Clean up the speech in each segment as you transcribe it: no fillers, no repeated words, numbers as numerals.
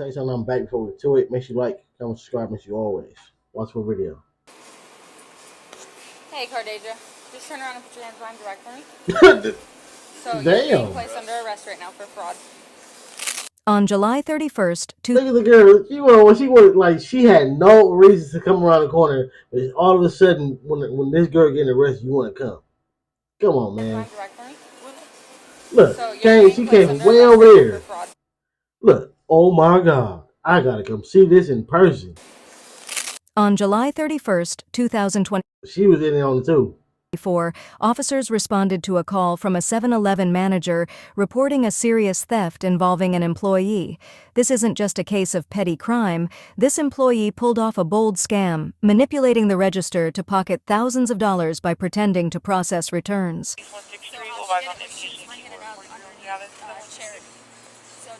say something. I'm back before we get to it. Make sure you like, comment, subscribe, as you always. Watch for video. Hey, Cardasia. Just turn around and put your hands behind your back for me. So you're being placed under arrest right now for fraud. On July 31st, Look at the girl. She was like, she had no reason to come around the corner, but all of a sudden, when this girl getting arrested, you want to come. Come on, man. Look, So she came way over there. Look, oh my God, I gotta come see this in person. On July 31st, 2020. She was in there on it too. Officers responded to a call from a 7-Eleven manager reporting a serious theft involving an employee. This isn't just a case of petty crime. This employee pulled off a bold scam, manipulating the register to pocket thousands of dollars by pretending to process returns. So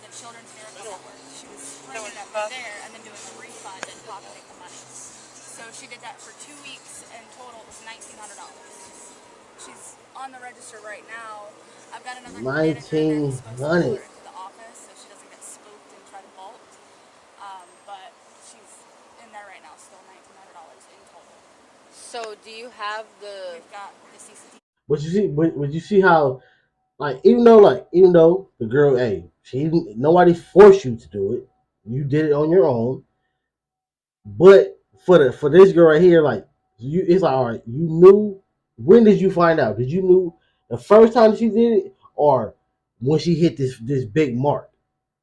the Children's Miracle Network. She was bringing it up there and then doing a refund and pocketing the money. So she did that for 2 weeks, and total it was $1,900. She's on the register right now. I've got another manager that's supposed to go into the office so she doesn't get spooked and try to bolt. But she's in there right now, still $1,900 in total. So do you have the? We've got the CCTV. But you see how, like, even though the girl, hey, nobody forced you to do it. You did it on your own. But for this girl right here, like, it's like, all right, you knew. When did you find out? Did you knew the first time she did it, or when she hit this big mark?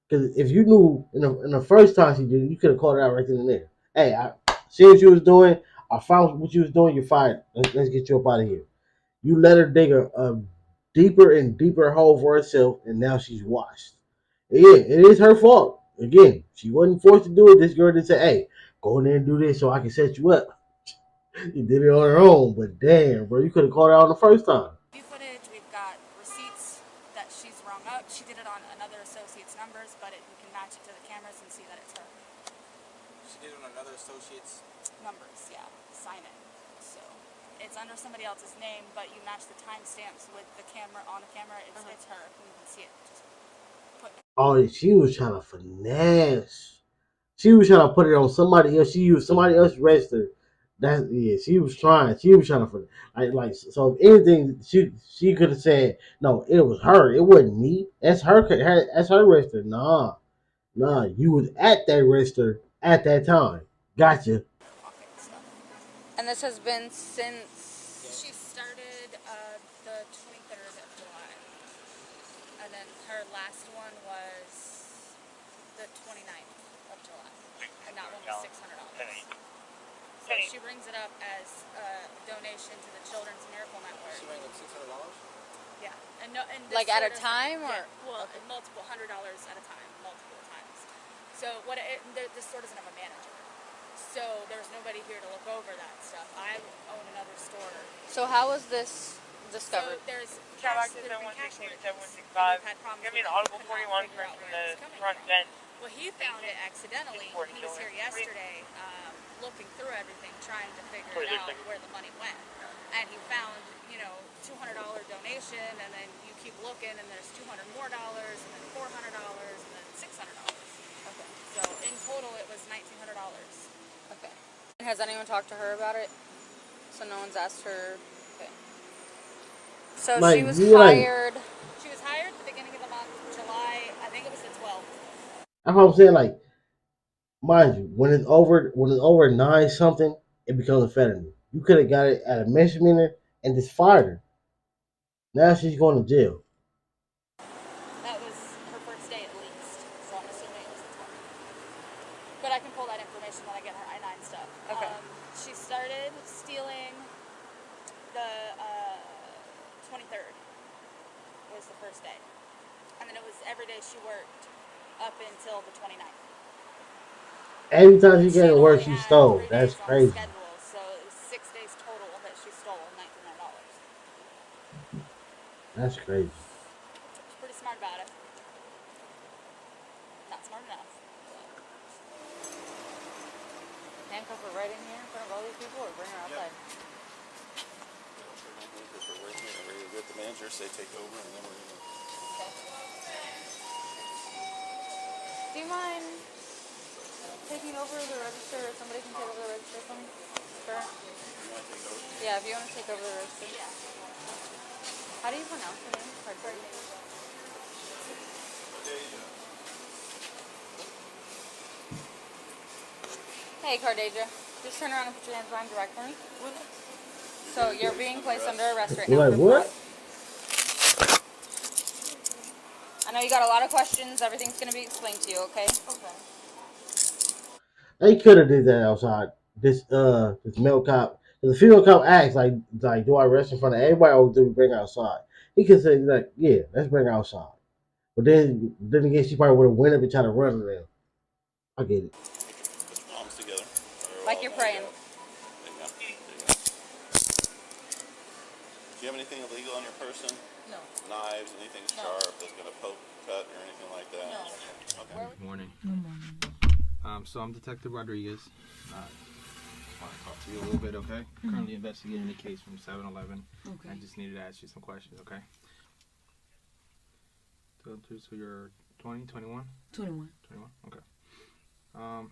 Because if you knew in the first time she did it, you could have called it out right then and there. Hey, I see what you was doing. I found what you was doing. You're fired. Let's get you up out of here. You let her dig a deeper and deeper hole for herself, and now she's washed. Yeah, it is her fault. Again, she wasn't forced to do it. This girl didn't say, hey, go in there and do this so I can set you up. You did it on her own, but damn, bro, you could have called her out the first time. Footage, we've got receipts that she's rung up. She did it on another associate's numbers, but we can match it to the cameras and see that it's her. She did it on another associate's numbers, yeah. Sign it. So it's under somebody else's name, but you match the timestamps with the camera on the camera. It's her. You can see it. Just oh, she was trying to finesse. She was trying to put it on somebody else. She used somebody else's register. She was trying. She was trying to like. So if anything, she could have said, no, it was her. It wasn't me. That's her. That's her register. Nah, you was at that register at that time. Gotcha. And this has been since she started the 23rd of July. And then her last one was the 29th of July. And that one was $600. So she brings it up as a donation to the Children's Miracle Network. She brings up $600? Yeah. And like at a time? Or? Yeah, well, multiple $100 at a time, multiple times. So this store doesn't have a manager. So there's nobody here to look over that stuff. I own another store. So how was this discovered? So there's been cash shortages. Give me an audible 41 from the front end. Well, he found it accidentally. He was here yesterday looking through everything, trying to figure out where the money went. And he found, $200 donation, and then you keep looking, and there's $200 more, and then $400, and then $600. Okay. So in total, it was $1,900. Okay. Has anyone talked to her about it? So no one's asked her. Okay. So she was hired. She was hired at the beginning of the month, July. I think it was the 12th. That's what I'm saying. Like, mind you, when it's over 9 something, it becomes a felony. You could have got it at a misdemeanor and just fired her. Now she's going to jail. That was her first day at least, so I'm assuming it was the 12th. But I can pull that information when I get her I-9 stuff. Okay. She started stealing the 23rd was the first day. And then it was every day she worked up until the 29th. Every time she came to work, she stole. That's crazy. So it was 6 days total that she stole $1,900. That's crazy. She's pretty smart about it. Not smart enough. Handcuff her right in here in front of all these people, or bring her outside? Get the manager, say take over, and then we're gonna. Do you mind taking over the register, or somebody can take over the register for me? Sure. Yeah, if you want to take over the register. How do you pronounce your name? Hey, Cardasia. Just turn around and put your hands behind your back for me. So you're being placed under arrest right You're now like, for what? fraud. I know you got a lot of questions. Everything's going to be explained to you, okay? Okay. They could have did that outside. This male cop, the female cop asked like, do I arrest in front of everybody or do we bring her outside? He could say like, yeah, let's bring her outside. But then again, she probably would have went up and tried to run her down. I get it. Put your palms together. Like you're praying. There you go. There you go. Do you have anything illegal on your person? No. Knives, anything sharp that's gonna poke, cut, or anything like that? No. Okay. Good morning. So I'm Detective Rodriguez. Just want to talk to you a little bit, okay? Currently investigating a case from 7-Eleven. Okay. I just needed to ask you some questions, okay? So you're 20, 21? 21. 21, okay. How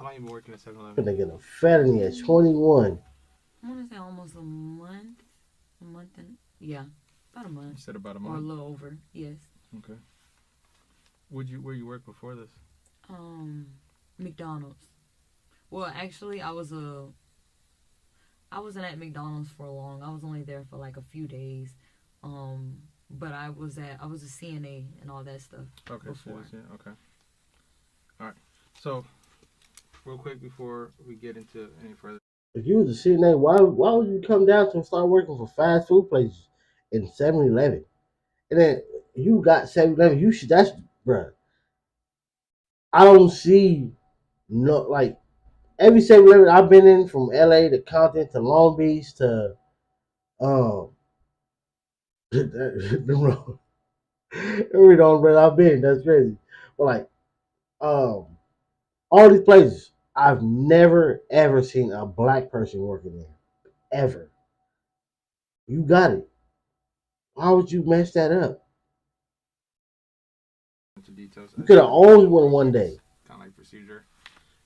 long you been working at 7-Eleven? Gonna get a felony at 21. I want to say almost a month. A month and, yeah, about a You month. said about a Or a month? little over, yes. Okay. Where you work before this? McDonald's. Well, actually, I wasn't at McDonald's for long. I was only there for like a few days. But I was a CNA and all that stuff. Okay, before. yeah, okay. Alright. So, real quick before we get into any further. If you was a CNA, why would you come down to start working for fast food places in 7-Eleven? And then you got 7-Eleven, you should, that's, bruh. I don't see, no, like, every 7-Eleven I've been in, from LA to Compton to Long Beach to, every don't, brother, I've been, that's crazy. But, like, all these places, I've never, ever seen a black person working there. Ever. You got it. Why would you mess that up? Into details. You could have only won one day. Kind of like procedure.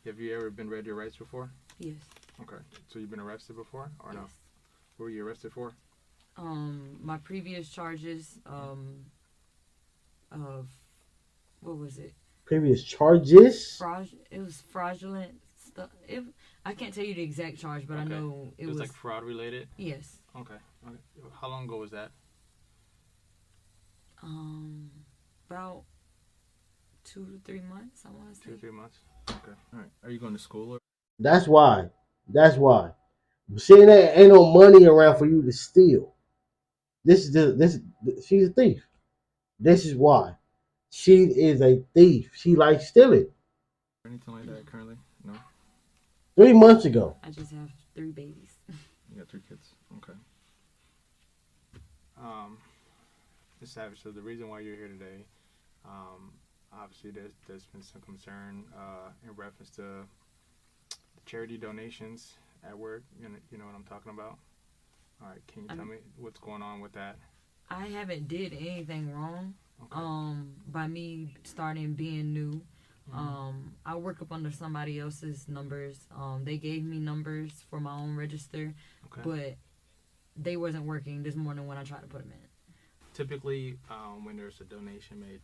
Have you ever been read your rights before? Yes. Okay. So you've been arrested before or no? Yes. What were you arrested for? My previous charges, of, what was it? Previous charges? It was fraudulent stuff. I can't tell you the exact charge, but I Okay. know It was like fraud related? yes. Okay. Okay. How long ago was that? About 2 to 3 months, I want to say. 2 or 3 months? Okay. All right. Are you going to school or? That's why. That's why. Seeing that ain't no money around for you to steal. She's a thief. This is why. She is a thief. She likes stealing. Anything like that currently? No? 3 months ago. I just have 3 babies. You got 3 kids. Okay. Ms. Savage, so the reason why you're here today, obviously there's been some concern in reference to charity donations at work. You know what I'm talking about? All right, can you tell me what's going on with that? I haven't did anything wrong. Okay. By me starting being new. I work up under somebody else's numbers. They gave me numbers for my own register, Okay. but they wasn't working this morning when I tried to put them in. Typically, when there's a donation made,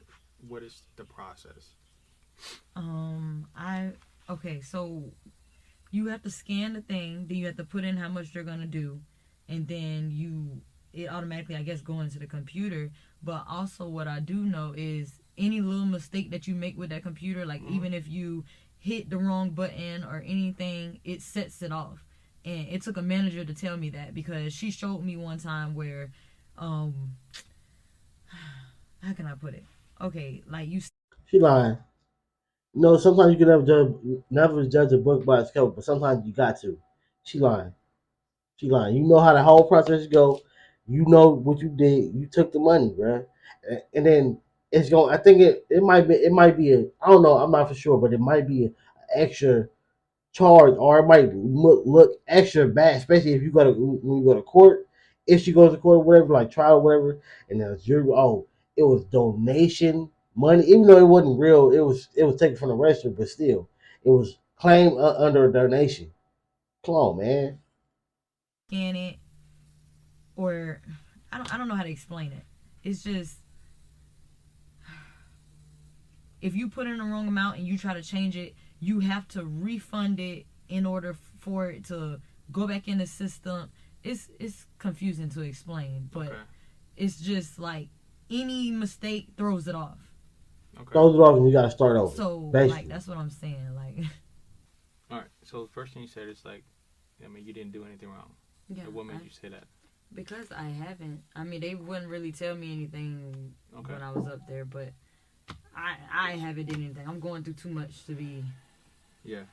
what is the process? Okay, so you have to scan the thing, then you have to put in how much they're gonna do, and then it automatically, I guess, go into the computer. But also what I do know is any little mistake that you make with that computer, like even if you hit the wrong button or anything, it sets it off. And it took a manager to tell me that, because she showed me one time where, how can I put it? Okay, like She lying. Sometimes you can never judge a book by its cover, but sometimes you got to. She lying. She lying. You know how the whole process go. You know what you did. You took the money, bruh. And then it's going. I think it might be. It might be a. I don't know. I'm not for sure, but it might be an extra charge, or it might look extra bad, especially if you go to when you go to court. If she goes to court, whatever, like trial, or whatever, and then it was donation money, even though it wasn't real. It was taken from the register, but still, It was claimed under a donation. Come on, man. Scan it, or I don't know how to explain it. It's just if you put in the wrong amount and you try to change it, you have to refund it in order for it to go back in the system. It's confusing to explain, but it's just like any mistake throws it off. Okay. Throws it off and you gotta start over. So basically. Like that's what I'm saying. Like all right. So the first thing you said is like, I mean, you didn't do anything wrong. Yeah. So what made you say that? Because I haven't. I mean, they wouldn't really tell me anything when I was up there, but I haven't did anything. I'm going through too much to be. Yeah.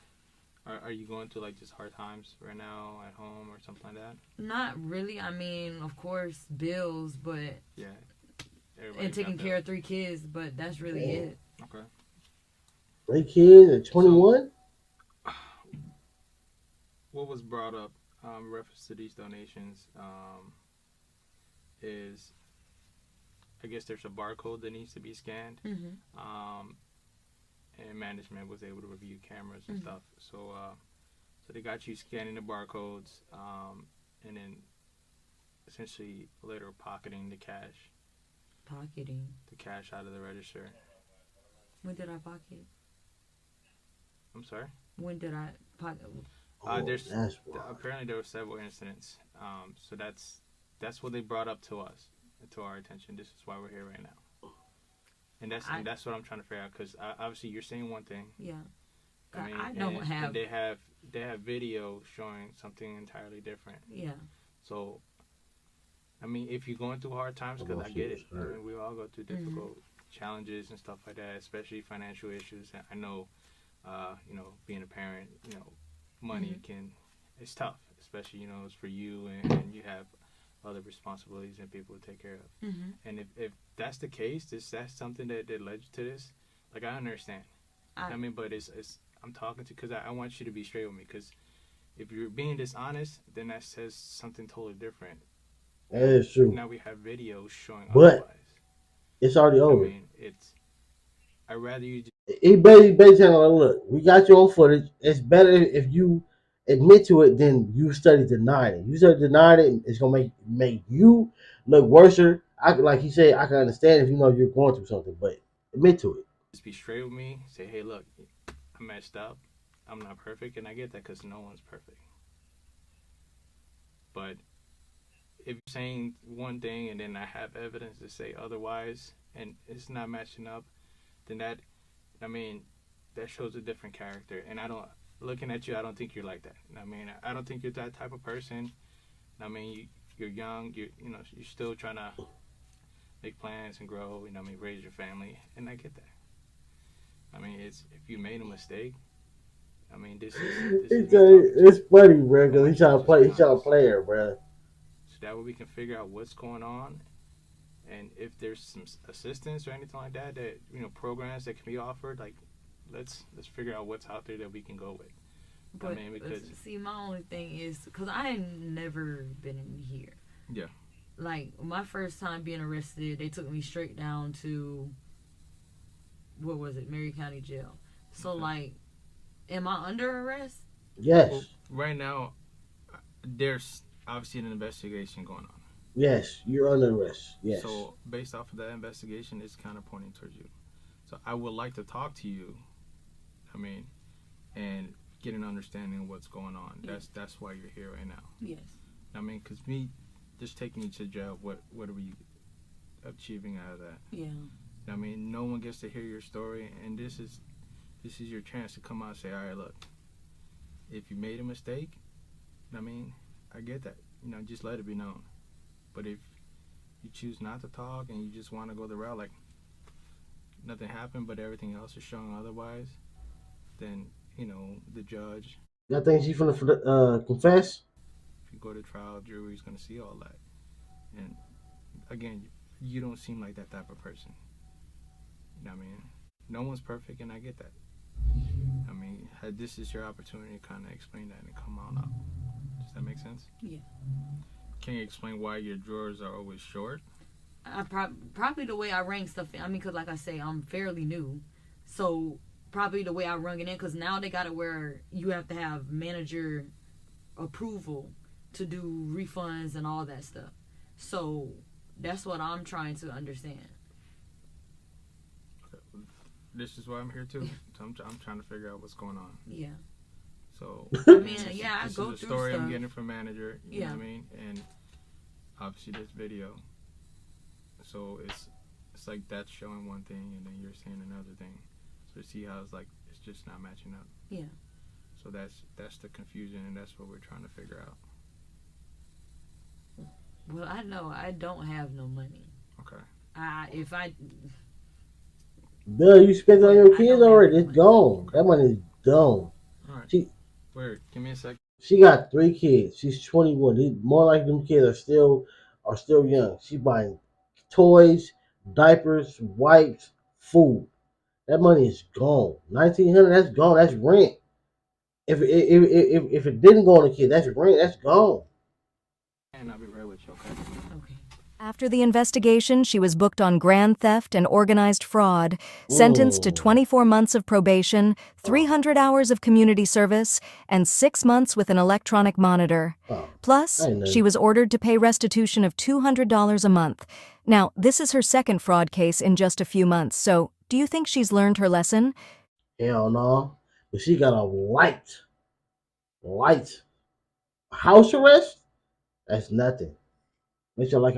Are you going through like just hard times right now at home or something like that? Not really. I mean, of course, bills, but yeah, and taking care of 3 kids, but that's really it. Okay. 3 kids at 21. So, what was brought up in reference to these donations is, I guess there's a barcode that needs to be scanned. Mm-hmm. And management was able to review cameras and stuff. So they got you scanning the barcodes, and then essentially later pocketing the cash. Pocketing? The cash out of the register. When did I pocket? I'm sorry? When did I pocket? Apparently there were several incidents. So that's what they brought up to us, to our attention. This is why we're here right now. And that's what I'm trying to figure out, because obviously you're saying one thing. Yeah. I mean, I don't have. They have video showing something entirely different. Yeah. So, I mean, if you're going through hard times, because I get it. I mean, we all go through difficult challenges and stuff like that, especially financial issues. And I know, being a parent, money it's tough, especially, it's for you and you have other responsibilities and people to take care of. Mm-hmm. And if that's the case, that's something that led you to this, like, I understand. I mean, but it's I'm talking to, because I want you to be straight with me, because if you're being dishonest, then that says something totally different. That is true. Now we have videos showing otherwise. It's already over. I mean, I'd rather you just... He basically saying, look, we got you on footage. It's better if you admit to it than you study denying it. You study denying it, it's gonna make you look worse. Like he said, I can understand if you're going through something, but admit to it. Just be straight with me. Say, hey, look, I messed up. I'm not perfect, and I get that, because no one's perfect. But if you're saying one thing and then I have evidence to say otherwise, and it's not matching up, then that shows a different character. And looking at you, I don't think you're like that. I mean, I don't think you're that type of person. I mean, you're young. You're still trying to make plans and grow. Raise your family, and I get that. I mean, if you made a mistake, I mean, this is it's funny, bro, because he's trying to play her, bro. So that way we can figure out what's going on, and if there's some assistance or anything like that, programs that can be offered, like, let's figure out what's out there that we can go with. But, I mean, because see, my only thing is, because I ain't never been in here. Yeah. Like, my first time being arrested, they took me straight down to, what was it, Mary County Jail. So, like, am I under arrest? Yes. Well, right now, there's obviously an investigation going on. Yes, you're under arrest. Yes. So, based off of that investigation, it's kind of pointing towards you. So, I would like to talk to you, and get an understanding of what's going on. Yes. That's why you're here right now. Yes. Because just taking you to jail, what are we achieving out of that? Yeah. No one gets to hear your story, and this is your chance to come out and say, all right, look, if you made a mistake, I get that. Just let it be known. But if you choose not to talk and you just want to go the route like nothing happened, but everything else is showing otherwise, then, the judge... Y'all think she's gonna confess? If you go to trial, jury's gonna see all that. And again, you don't seem like that type of person. No one's perfect, and I get that. This is your opportunity to kind of explain that and come on up. Does that make sense? Yeah. Can you explain why your drawers are always short? Probably the way I rank stuff. Because like I say, I'm fairly new. So probably the way I rung it in, because now they got it where you have to have manager approval to do refunds and all that stuff. So that's what I'm trying to understand. This is why I'm here too. So I'm trying to figure out what's going on. Yeah. So I mean, yeah, I this go is the through story stuff. I'm getting from manager. You Yeah. know what I mean? And obviously this video. So it's like that's showing one thing, and then you're saying another thing. So see how it's like it's just not matching up. Yeah. So that's the confusion, and that's what we're trying to figure out. Well, I know I don't have no money. Okay. If I Duh, you spent it on your I kids don't have already. no It's money. gone. That money is gone. All right. She Wait, give me a sec. she got 3 kids. She's 21. More like them kids are still young. She buying toys, diapers, wipes, food. That money is gone. 1,900. That's gone. That's rent. If it didn't go on the kid, that's rent. That's gone. And I'll be right with you. Okay. Okay. After the investigation, she was booked on grand theft and organized fraud, sentenced to 24 months of probation, 300 hours of community service, and 6 months with an electronic monitor. Oh, Plus, I know. she was ordered to pay restitution of $200 a month. Now, this is her second fraud case in just a few months, so do you think she's learned her lesson? Hell no. But she got a light house arrest. That's nothing. Make sure like.